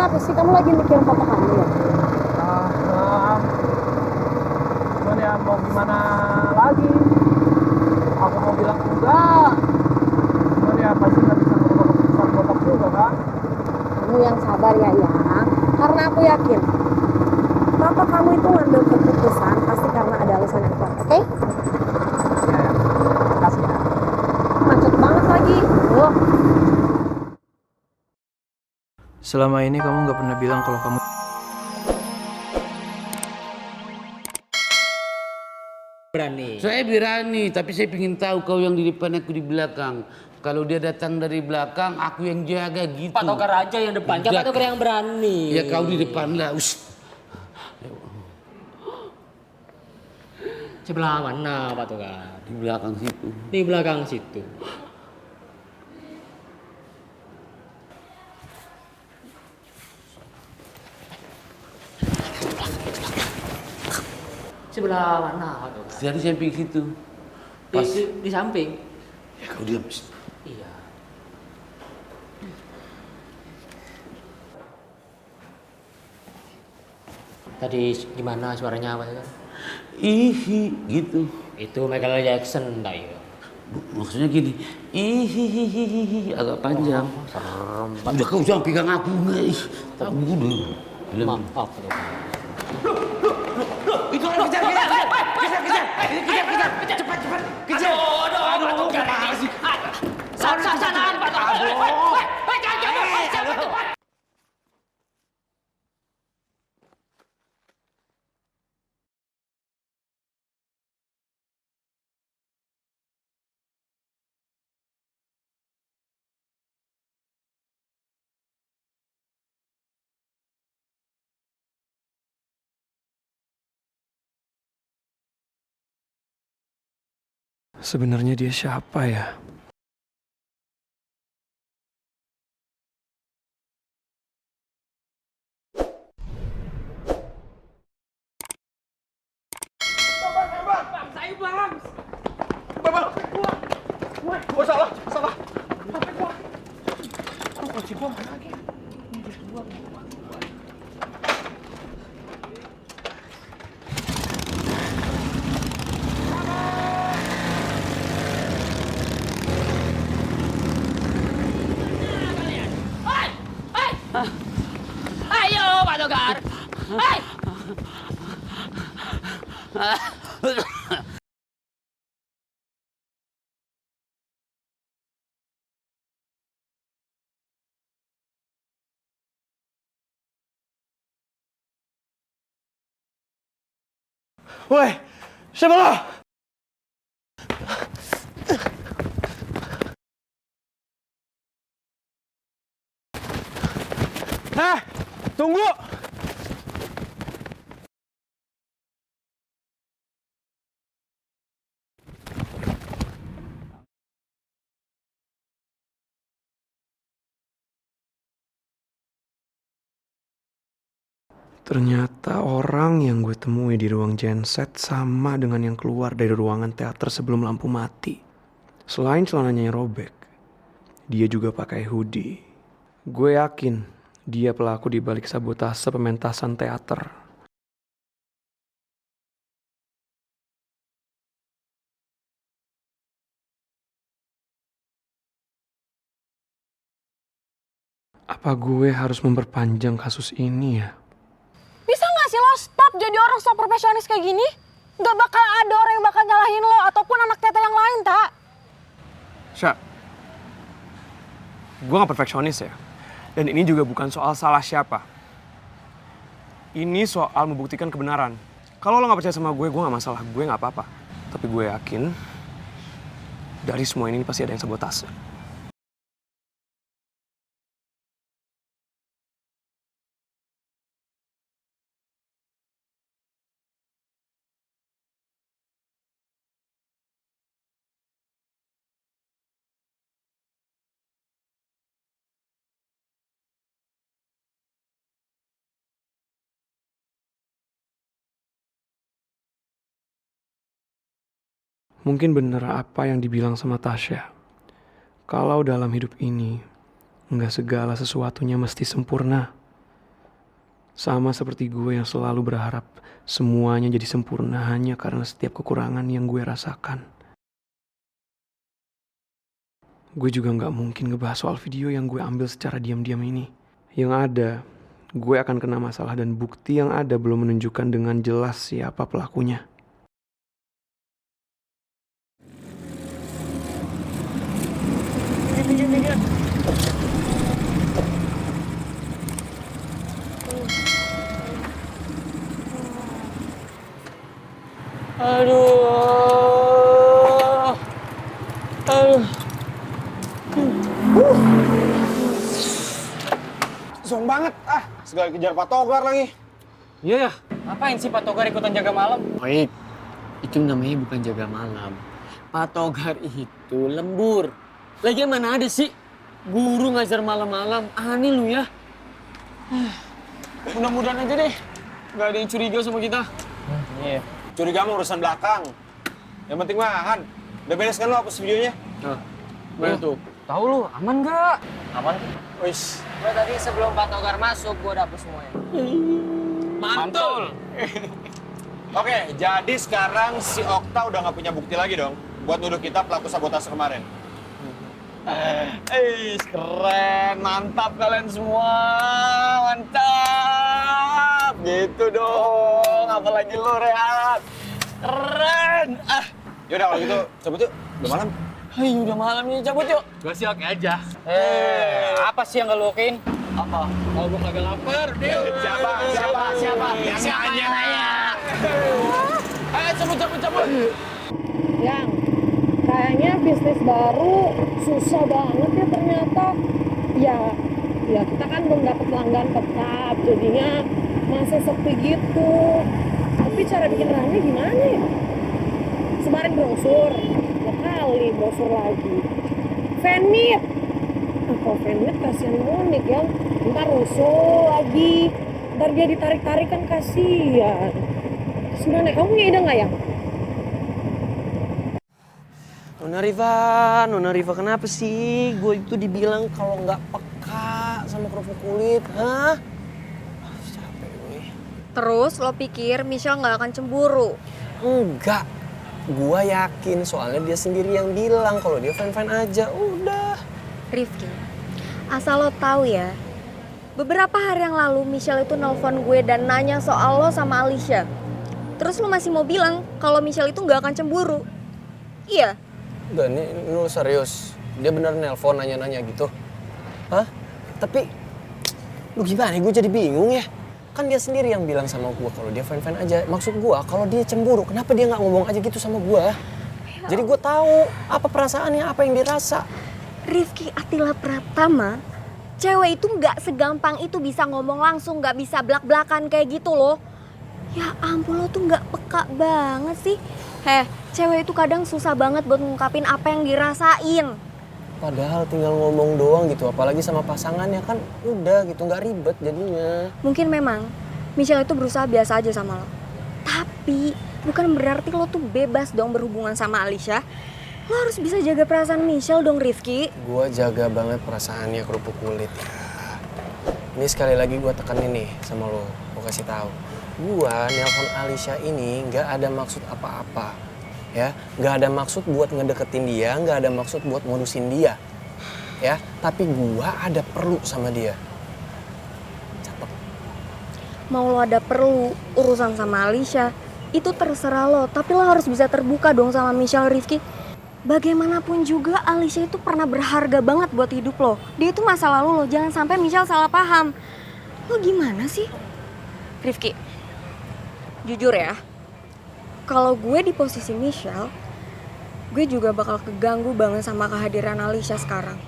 Kenapa sih kamu lagi mikirin papa kamu ya? Cuman ya mau gimana lagi? Aku mau bilang enggak. Cuman ya pasti nggak bisa merubah keputusan bokap juga kan? Kamu yang sabar ya yang. Karena aku yakin papa kamu itu ngambil keputusan pasti karena ada alasan yang kuat, oke? Ya, makasih ya. Macet banget lagi. Loh. Selama ini kamu gak pernah bilang kalau kamu... Berani. Saya berani, tapi saya ingin tahu kau yang di depan, aku di belakang. Kalau dia datang dari belakang, aku yang jaga gitu. Pak Togar aja yang depan, Pak Togar yang berani. Ya kau di depan lah. Sebelah mana Pak Togar? Di belakang situ. Di belakang situ. Sebelah mana Pak Togar? Dari samping situ. Pas. Di samping. Ya kau diam. Iya. Tadi gimana suaranya Pak Togar? Ihi gitu. Itu Michael Jackson dah ya. Maksudnya gini. Ihi agak panjang. Serem. Udah kau jangan pegang aku guys. Tak bunuh. Maaf Pak Togar. Itu orang kejar. Cepat. Kejar. Aduh, Pak Togar ini. Sanaan Pak Togar. Jangan. Sebenarnya dia siapa ya? Ayo Pak Togar. Hai. Woi, siapa lo? Tunggu. Ternyata orang yang gue temui di ruang genset sama dengan yang keluar dari ruangan teater sebelum lampu mati. Selain celananya yang robek, dia juga pakai hoodie. Gue yakin dia pelaku di balik sabotase pementasan teater. Apa gue harus memperpanjang kasus ini ya? Bisa gak sih lo stop jadi orang so profesionalis kayak gini? Gak bakal ada orang yang bakal nyalahin lo ataupun anak tete yang lain, tak? Sya, gue gak perfeksionis ya. Dan ini juga bukan soal salah siapa. Ini soal membuktikan kebenaran. Kalau lo gak percaya sama gue gak masalah. Gue gak apa-apa. Tapi gue yakin dari semua ini pasti ada yang sabotase. Mungkin bener apa yang dibilang sama Tasya. Kalau dalam hidup ini, nggak segala sesuatunya mesti sempurna. Sama seperti gue yang selalu berharap semuanya jadi sempurna hanya karena setiap kekurangan yang gue rasakan. Gue juga gak mungkin ngebahas soal video yang gue ambil secara diam-diam ini. Yang ada, gue akan kena masalah dan bukti yang ada belum menunjukkan dengan jelas siapa pelakunya. Aduh. Aduh. Song banget. Segala kejar Pak Togar lagi. Iya ya, ngapain sih Pak Togar ikutan jaga malam? Baik, itu namanya bukan jaga malam. Pak Togar itu lembur. Lagian mana ada sih guru ngajar malam-malam? Aneh lu ya. Mudah-mudahan aja deh. Gak ada yang curiga sama kita. Iya. Curiga mah urusan belakang. Yang penting mah, Han, udah beres kan lo hapus videonya? Mana tuh? Tahu lu, aman gak? Aman. Wis. Gue tadi sebelum Pak Togar masuk, gue udah hapus semuanya. Mantul. Oke, jadi sekarang si Okta udah nggak punya bukti lagi dong buat nuduh kita pelaku sabotase kemarin. Keren, mantap kalian semua, mantap. Gitu dong, apalagi lu Rehat. Keren. Yaudah kalau gitu cabut yuk, udah malam. Hai, udah malam nih, cabut yuk. Gue sih oke aja. Apa sih yang gak lu okein? Apa? Kalau gue kagak lapar, Siapa? Yang nanya. Ayo cabut. Yang kayaknya bisnis baru susah banget ya ternyata. Ya kita kan belum dapat pelanggan tetap, jadinya masih sepi gitu. Tapi cara bikin rame gimana ya? Sebarin brosur, ya kali brosur lagi. Fanmeet, kok fanmeet kasihan unik ya. Ntar rusuh lagi, ntar dia ditarik-tarik kan kasihan. Sebenarnya kamu punya ide nggak ya? Nona Riva kenapa sih? Gue itu dibilang kalau nggak peka sama kerupuk kulit, hah? Capek gue. Terus lo pikir Michelle nggak akan cemburu? Enggak, gue yakin soalnya dia sendiri yang bilang kalau dia fine-fine aja, udah. Rifki, asal lo tahu ya, beberapa hari yang lalu Michelle itu nelpon gue dan nanya soal lo sama Alicia. Terus lo masih mau bilang kalau Michelle itu nggak akan cemburu? Iya. Enggak, ini lu serius? Dia bener nelpon nanya-nanya gitu? Hah? Tapi, lu gimana? Gue jadi bingung ya. Kan dia sendiri yang bilang sama gue kalau dia fine-fine aja. Maksud gue, kalau dia cemburu, kenapa dia nggak ngomong aja gitu sama gue? Jadi gue tahu apa perasaannya, apa yang dirasa. Rifki Atila Pratama, cewek itu nggak segampang itu bisa ngomong langsung, nggak bisa belak-belakan kayak gitu loh. Ya ampun, lo tuh nggak peka banget sih. Cewek itu kadang susah banget buat ngungkapin apa yang dirasain. Padahal tinggal ngomong doang gitu, apalagi sama pasangannya kan udah gitu, nggak ribet jadinya. Mungkin memang Michelle itu berusaha biasa aja sama lo. Tapi bukan berarti lo tuh bebas dong berhubungan sama Alicia. Lo harus bisa jaga perasaan Michelle dong, Rifki. Gue jaga banget perasaannya kerupuk kulit ya. Ini sekali lagi gue tekanin nih sama lo, gue kasih tahu. Gue nelpon Alicia ini nggak ada maksud apa-apa, ya, nggak ada maksud buat ngedeketin dia, nggak ada maksud buat modusin dia, ya. Tapi gue ada perlu sama dia. Catat. Mau lo ada perlu urusan sama Alicia, itu terserah lo. Tapi lo harus bisa terbuka dong sama Michelle, Rifki. Bagaimanapun juga Alicia itu pernah berharga banget buat hidup lo. Dia itu masa lalu lo, jangan sampai Michelle salah paham. Lo gimana sih? Rifki, jujur ya, kalau gue di posisi Michelle, gue juga bakal keganggu banget sama kehadiran Alicia sekarang.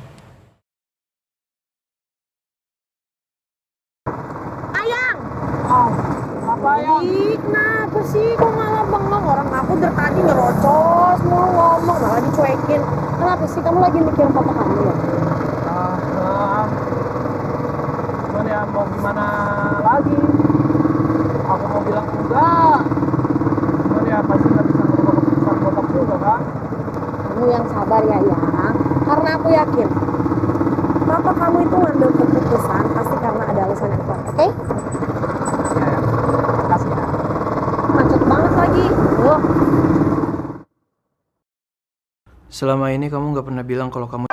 Ayang! Apa ya? Kenapa sih? Kok malah bengong? Orang aku dari tadi ngerocos mulu ngomong, malah dicuekin. Kenapa sih? Kamu lagi mikirin foto kamu ya? Cuman ya mau gimana lagi? Aku mau bilang enggak. Cuman ya pasti nggak bisa ngerubah keputusan kotak juga kan? Kamu yang sabar ya, Yang. Karena aku yakin, papa kamu itu ngambil keputusan pasti karena ada alasan yang kuat, oke? Selama ini kamu gak pernah bilang kalau kamu